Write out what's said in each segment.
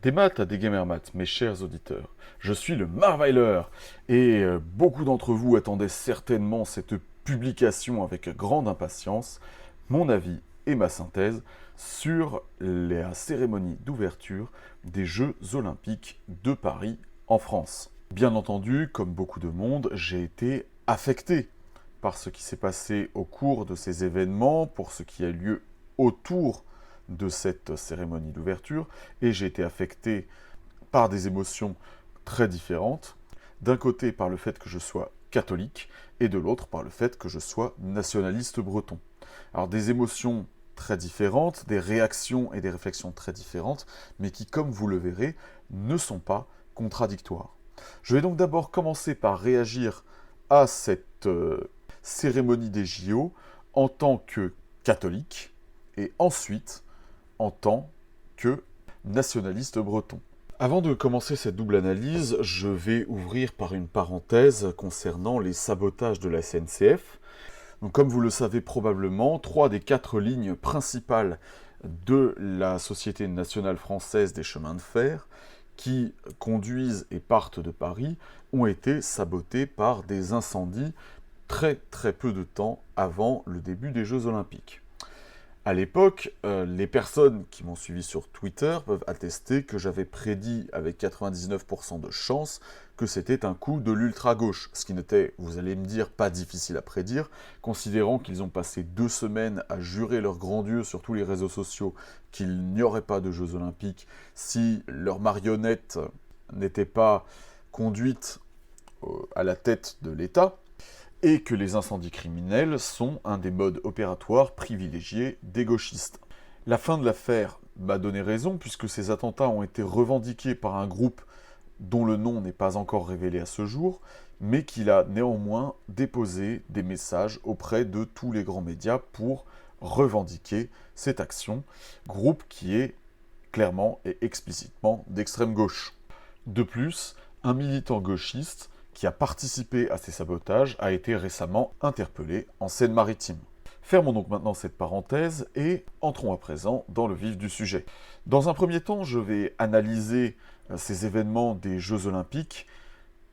Des maths à des gamermaths, mes chers auditeurs. Je suis le Marveiler et beaucoup d'entre vous attendaient certainement cette publication avec grande impatience, mon avis et ma synthèse sur la cérémonie d'ouverture des Jeux Olympiques de Paris en France. Bien entendu, comme beaucoup de monde, j'ai été affecté par ce qui s'est passé au cours de ces événements, pour ce qui a lieu autour de cette cérémonie d'ouverture, et j'ai été affecté par des émotions très différentes. D'un côté par le fait que je sois catholique, et de l'autre par le fait que je sois nationaliste breton. Alors des émotions très différentes, des réactions et des réflexions très différentes, mais qui, comme vous le verrez, ne sont pas contradictoires. Je vais donc d'abord commencer par réagir à cette cérémonie des JO en tant que catholique, et ensuite en tant que nationaliste breton. Avant de commencer cette double analyse, je vais ouvrir par une parenthèse concernant les sabotages de la SNCF. Donc, comme vous le savez probablement, 3 des 4 lignes principales de la Société nationale française des chemins de fer, qui conduisent et partent de Paris, ont été sabotées par des incendies très peu de temps avant le début des Jeux Olympiques. À l'époque, les personnes qui m'ont suivi sur Twitter peuvent attester que j'avais prédit avec 99% de chance que c'était un coup de l'ultra-gauche, ce qui n'était, vous allez me dire, pas difficile à prédire, considérant qu'ils ont passé 2 semaines à jurer leur grand Dieu sur tous les réseaux sociaux qu'il n'y aurait pas de Jeux Olympiques si leur marionnette n'était pas conduite à la tête de l'État, et que les incendies criminels sont un des modes opératoires privilégiés des gauchistes. La fin de l'affaire m'a donné raison, puisque ces attentats ont été revendiqués par un groupe dont le nom n'est pas encore révélé à ce jour, mais qui a néanmoins déposé des messages auprès de tous les grands médias pour revendiquer cette action, groupe qui est clairement et explicitement d'extrême gauche. De plus, un militant gauchiste qui a participé à ces sabotages a été récemment interpellé en Seine-Maritime. Fermons donc maintenant cette parenthèse et entrons à présent dans le vif du sujet. Dans un premier temps, je vais analyser ces événements des Jeux Olympiques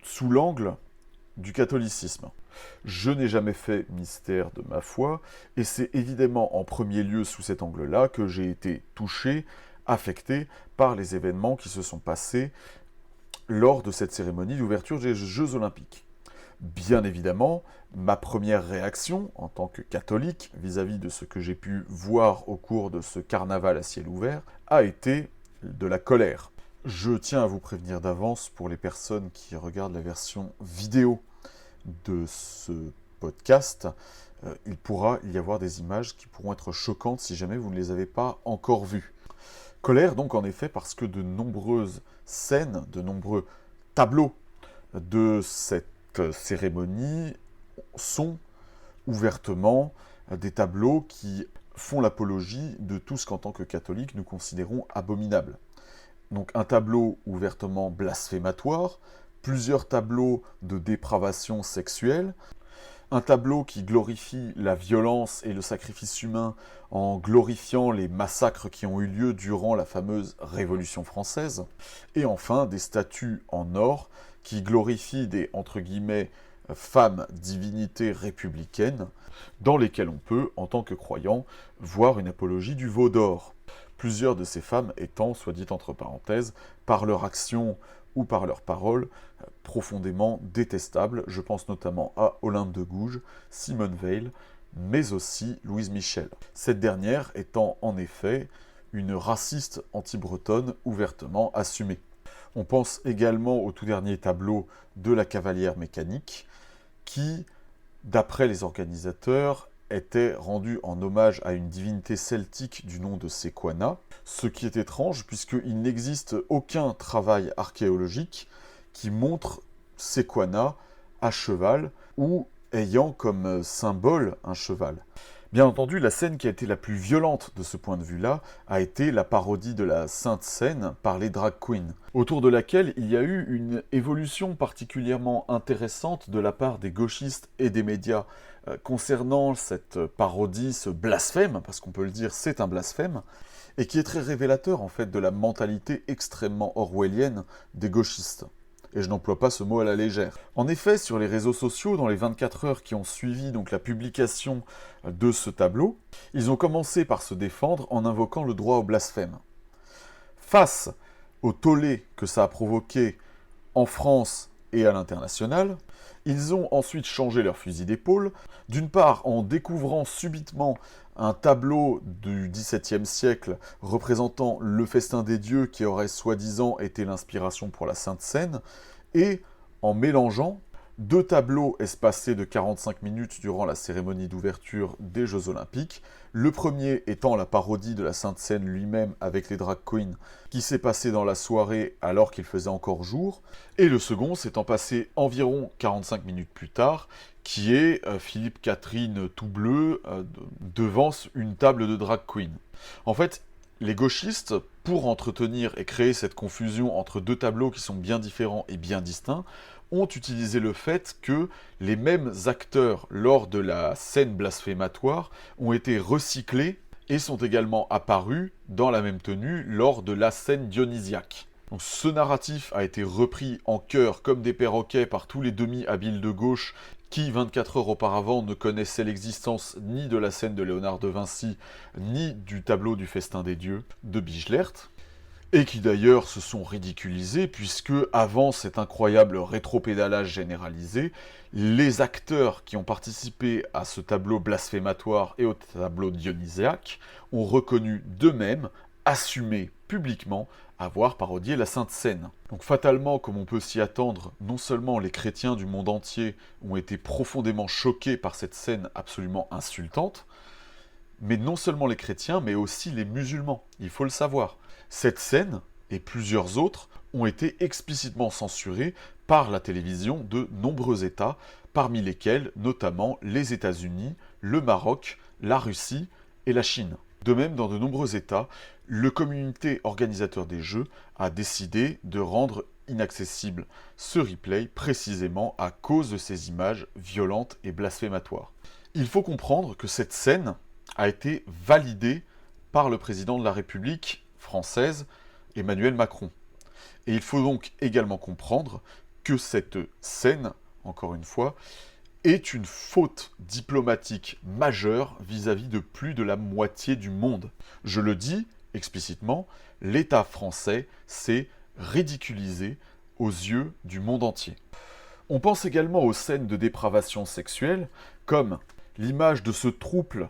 sous l'angle du catholicisme. Je n'ai jamais fait mystère de ma foi, et c'est évidemment en premier lieu sous cet angle-là que j'ai été touché, affecté par les événements qui se sont passés lors de cette cérémonie d'ouverture des Jeux Olympiques. Bien évidemment, ma première réaction, en tant que catholique, vis-à-vis de ce que j'ai pu voir au cours de ce carnaval à ciel ouvert, a été de la colère. Je tiens à vous prévenir d'avance, pour les personnes qui regardent la version vidéo de ce podcast, il pourra y avoir des images qui pourront être choquantes si jamais vous ne les avez pas encore vues. Colère donc en effet parce que de nombreuses scènes, de nombreux tableaux de cette cérémonie sont ouvertement des tableaux qui font l'apologie de tout ce qu'en tant que catholiques nous considérons abominable. Donc un tableau ouvertement blasphématoire, plusieurs tableaux de dépravation sexuelle, un tableau qui glorifie la violence et le sacrifice humain en glorifiant les massacres qui ont eu lieu durant la fameuse Révolution française, et enfin des statues en or qui glorifient des, entre guillemets, femmes divinités républicaines, dans lesquelles on peut, en tant que croyant, voir une apologie du veau d'or. Plusieurs de ces femmes étant, soit dit entre parenthèses, par leur action ou par leurs paroles, profondément détestables. Je pense notamment à Olympe de Gouges, Simone Veil, mais aussi Louise Michel. Cette dernière étant en effet une raciste anti-bretonne ouvertement assumée. On pense également au tout dernier tableau de la cavalière mécanique, qui, d'après les organisateurs, était rendu en hommage à une divinité celtique du nom de Sequana, ce qui est étrange puisqu'il n'existe aucun travail archéologique qui montre Sequana à cheval ou ayant comme symbole un cheval. Bien entendu, la scène qui a été la plus violente de ce point de vue-là a été la parodie de la Sainte Seine par les drag queens, autour de laquelle il y a eu une évolution particulièrement intéressante de la part des gauchistes et des médias concernant cette parodie, ce blasphème, parce qu'on peut le dire, c'est un blasphème, et qui est très révélateur en fait de la mentalité extrêmement orwellienne des gauchistes. Et je n'emploie pas ce mot à la légère. En effet, sur les réseaux sociaux, dans les 24 heures qui ont suivi donc la publication de ce tableau, ils ont commencé par se défendre en invoquant le droit au blasphème. Face au tollé que ça a provoqué en France et à l'international, ils ont ensuite changé leur fusil d'épaule, d'une part en découvrant subitement un tableau du XVIIe siècle représentant le festin des dieux qui aurait soi-disant été l'inspiration pour la Sainte Seine, et en mélangeant deux tableaux espacés de 45 minutes durant la cérémonie d'ouverture des Jeux Olympiques, le premier étant la parodie de la Sainte Seine lui-même avec les drag queens qui s'est passé dans la soirée alors qu'il faisait encore jour, et le second s'étant passé environ 45 minutes plus tard, qui est Philippe Catherine tout bleu devant une table de drag queen. En fait, les gauchistes, pour entretenir et créer cette confusion entre deux tableaux qui sont bien différents et bien distincts, ont utilisé le fait que les mêmes acteurs lors de la scène blasphématoire ont été recyclés et sont également apparus dans la même tenue lors de la scène dionysiaque. Donc, ce narratif a été repris en chœur comme des perroquets par tous les demi-habiles de gauche qui, 24 heures auparavant, ne connaissaient l'existence ni de la scène de Léonard de Vinci, ni du tableau du Festin des Dieux de Bijlert, et qui d'ailleurs se sont ridiculisés, puisque avant cet incroyable rétropédalage généralisé, les acteurs qui ont participé à ce tableau blasphématoire et au tableau dionysiaque ont reconnu d'eux-mêmes, assumé publiquement, avoir parodié la Sainte Seine. Donc fatalement, comme on peut s'y attendre, non seulement les chrétiens du monde entier ont été profondément choqués par cette scène absolument insultante, mais non seulement les chrétiens, mais aussi les musulmans, il faut le savoir. Cette scène, et plusieurs autres, ont été explicitement censurées par la télévision de nombreux États, parmi lesquels notamment les États-Unis, le Maroc, la Russie et la Chine. De même, dans de nombreux États, le comité organisateur des Jeux a décidé de rendre inaccessible ce replay précisément à cause de ces images violentes et blasphématoires. Il faut comprendre que cette scène a été validée par le président de la République française, Emmanuel Macron. Et il faut donc également comprendre que cette scène, encore une fois, est une faute diplomatique majeure vis-à-vis de plus de la moitié du monde. Je le dis explicitement, l'État français s'est ridiculisé aux yeux du monde entier. On pense également aux scènes de dépravation sexuelle, comme l'image de ce trouble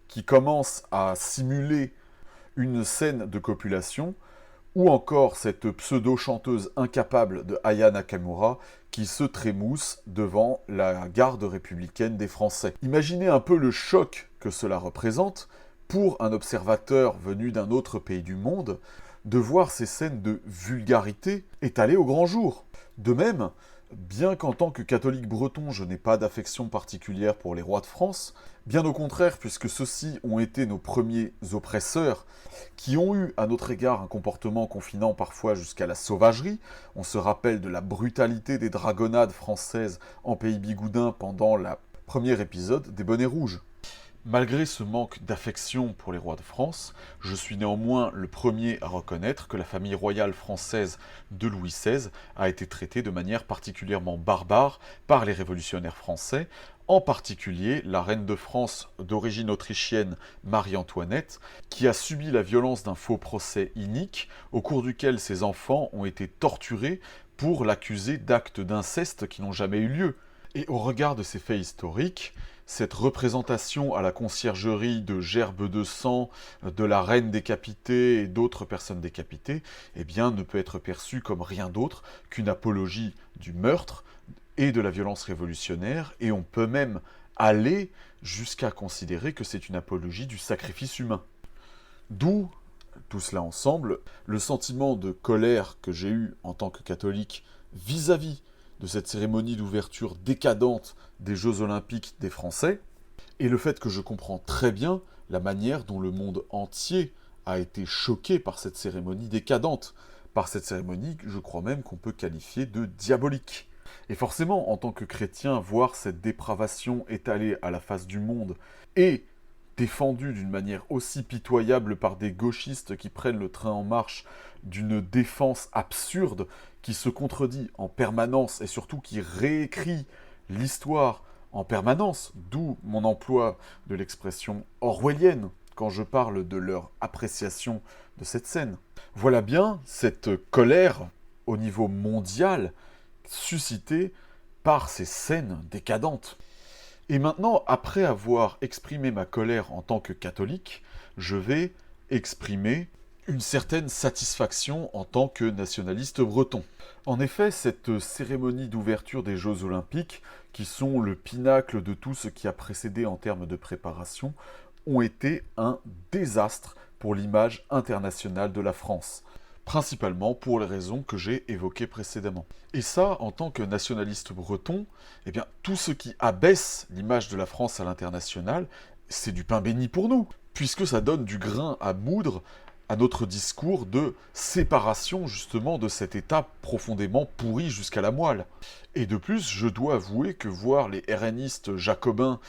qui commence à simuler une scène de copulation, ou encore cette pseudo-chanteuse incapable de Aya Nakamura qui se trémousse devant la garde républicaine des Français. Imaginez un peu le choc que cela représente pour un observateur venu d'un autre pays du monde de voir ces scènes de vulgarité étalées au grand jour. De même, bien qu'en tant que catholique breton, je n'ai pas d'affection particulière pour les rois de France, bien au contraire, puisque ceux-ci ont été nos premiers oppresseurs, qui ont eu à notre égard un comportement confinant parfois jusqu'à la sauvagerie. On se rappelle de la brutalité des dragonnades françaises en pays bigoudin pendant le premier épisode des Bonnets Rouges. Malgré ce manque d'affection pour les rois de France, je suis néanmoins le premier à reconnaître que la famille royale française de Louis XVI a été traitée de manière particulièrement barbare par les révolutionnaires français, en particulier la reine de France d'origine autrichienne Marie-Antoinette, qui a subi la violence d'un faux procès inique, au cours duquel ses enfants ont été torturés pour l'accuser d'actes d'inceste qui n'ont jamais eu lieu. Et au regard de ces faits historiques, cette représentation à la conciergerie de gerbes de sang, de la reine décapitée et d'autres personnes décapitées, eh bien, ne peut être perçue comme rien d'autre qu'une apologie du meurtre et de la violence révolutionnaire, et on peut même aller jusqu'à considérer que c'est une apologie du sacrifice humain. D'où, tout cela ensemble, le sentiment de colère que j'ai eu en tant que catholique vis-à-vis de cette cérémonie d'ouverture décadente des Jeux Olympiques des Français, et le fait que je comprends très bien la manière dont le monde entier a été choqué par cette cérémonie décadente, par cette cérémonie que je crois même qu'on peut qualifier de diabolique. Et forcément, en tant que chrétien, voir cette dépravation étalée à la face du monde et défendue d'une manière aussi pitoyable par des gauchistes qui prennent le train en marche d'une défense absurde, qui se contredit en permanence et surtout qui réécrit l'histoire en permanence, d'où mon emploi de l'expression orwellienne quand je parle de leur appréciation de cette scène. Voilà bien cette colère au niveau mondial suscitée par ces scènes décadentes. Et maintenant, après avoir exprimé ma colère en tant que catholique, je vais exprimer une certaine satisfaction en tant que nationaliste breton. En effet, cette cérémonie d'ouverture des Jeux Olympiques, qui sont le pinacle de tout ce qui a précédé en termes de préparation, ont été un désastre pour l'image internationale de la France. Principalement pour les raisons que j'ai évoquées précédemment. Et ça, en tant que nationaliste breton, eh bien, tout ce qui abaisse l'image de la France à l'international, c'est du pain béni pour nous, puisque ça donne du grain à moudre à notre discours de séparation justement de cet État profondément pourri jusqu'à la moelle. Et de plus, je dois avouer que voir les RNistes jacobins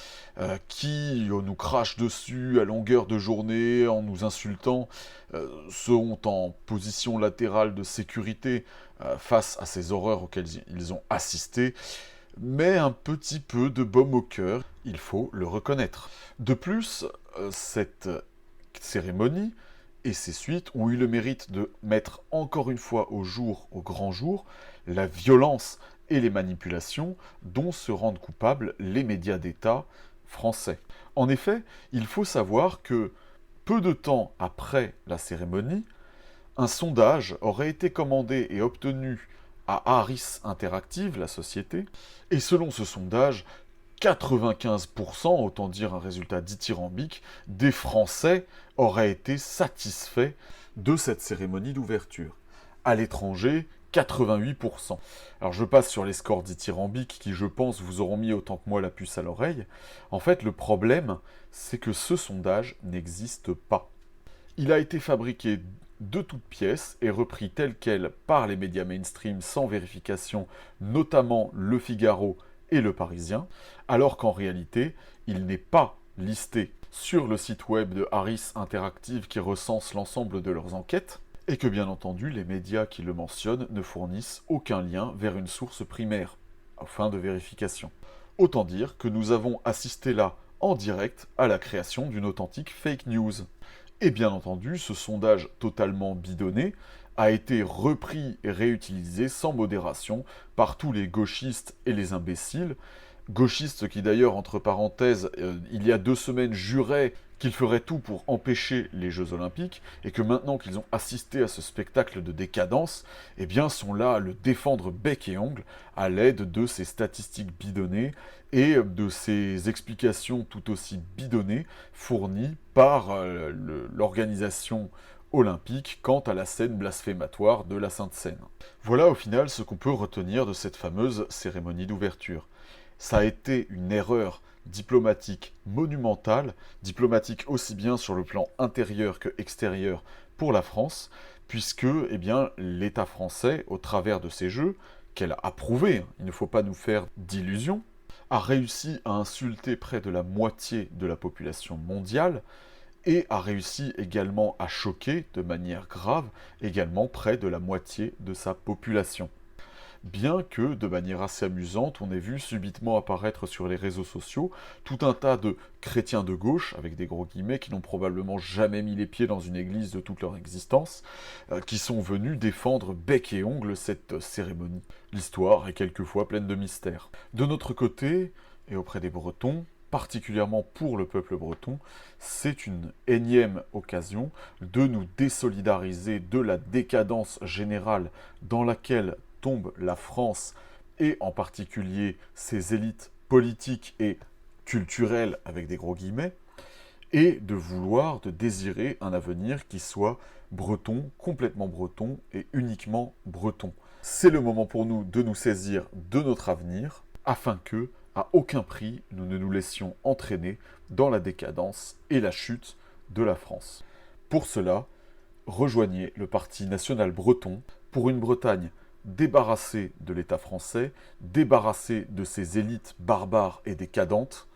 qui nous crachent dessus à longueur de journée en nous insultant, sont en position latérale de sécurité face à ces horreurs auxquelles ils ont assisté, met un petit peu de baume au cœur, il faut le reconnaître. De plus, cette cérémonie et ses suites ont eu le mérite de mettre encore une fois au grand jour, la violence et les manipulations dont se rendent coupables les médias d'État français. En effet, il faut savoir que peu de temps après la cérémonie, un sondage aurait été commandé et obtenu à Harris Interactive, la société, et selon ce sondage, 95%, autant dire un résultat dithyrambique, des Français auraient été satisfaits de cette cérémonie d'ouverture. À l'étranger, 88%. Alors je passe sur les scores dithyrambiques qui, je pense, vous auront mis autant que moi la puce à l'oreille. En fait, le problème, c'est que ce sondage n'existe pas. Il a été fabriqué de toutes pièces et repris tel quel par les médias mainstream sans vérification, notamment Le Figaro et Le Parisien, alors qu'en réalité, il n'est pas listé sur le site web de Harris Interactive qui recense l'ensemble de leurs enquêtes, et que bien entendu, les médias qui le mentionnent ne fournissent aucun lien vers une source primaire, à fin de vérification. Autant dire que nous avons assisté là, en direct, à la création d'une authentique fake news. Et bien entendu, ce sondage totalement bidonné a été repris et réutilisé sans modération par tous les gauchistes et les imbéciles. Gauchistes qui d'ailleurs, entre parenthèses, il y a 2 semaines juraient qu'ils feraient tout pour empêcher les Jeux Olympiques, et que maintenant qu'ils ont assisté à ce spectacle de décadence, eh bien sont là à le défendre bec et ongle à l'aide de ces statistiques bidonnées et de ces explications tout aussi bidonnées fournies par l'organisation olympique quant à la scène blasphématoire de la Sainte Seine. Voilà au final ce qu'on peut retenir de cette fameuse cérémonie d'ouverture. Ça a été une erreur diplomatique monumentale, diplomatique aussi bien sur le plan intérieur que extérieur pour la France, puisque eh bien, l'État français, au travers de ces jeux, qu'elle a approuvés, il ne faut pas nous faire d'illusions, a réussi à insulter près de la moitié de la population mondiale, et a réussi également à choquer de manière grave également près de la moitié de sa population. bien que, de manière assez amusante, on ait vu subitement apparaître sur les réseaux sociaux tout un tas de chrétiens de gauche, avec des gros guillemets, qui n'ont probablement jamais mis les pieds dans une église de toute leur existence, qui sont venus défendre bec et ongle cette cérémonie. L'histoire est quelquefois pleine de mystères. De notre côté, et auprès des Bretons, particulièrement pour le peuple breton, c'est une énième occasion de nous désolidariser de la décadence générale dans laquelle tombe la France et en particulier ses élites politiques et culturelles avec des gros guillemets, et de désirer un avenir qui soit breton, complètement breton et uniquement breton. C'est le moment pour nous de nous saisir de notre avenir afin que, à aucun prix, nous ne nous laissions entraîner dans la décadence et la chute de la France. Pour cela, rejoignez le Parti national breton pour une Bretagne débarrassée de l'État français, débarrassée de ses élites barbares et décadentes,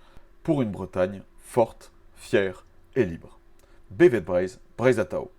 pour une Bretagne forte, fière et libre. Bevet Breiz, Breiz Atao.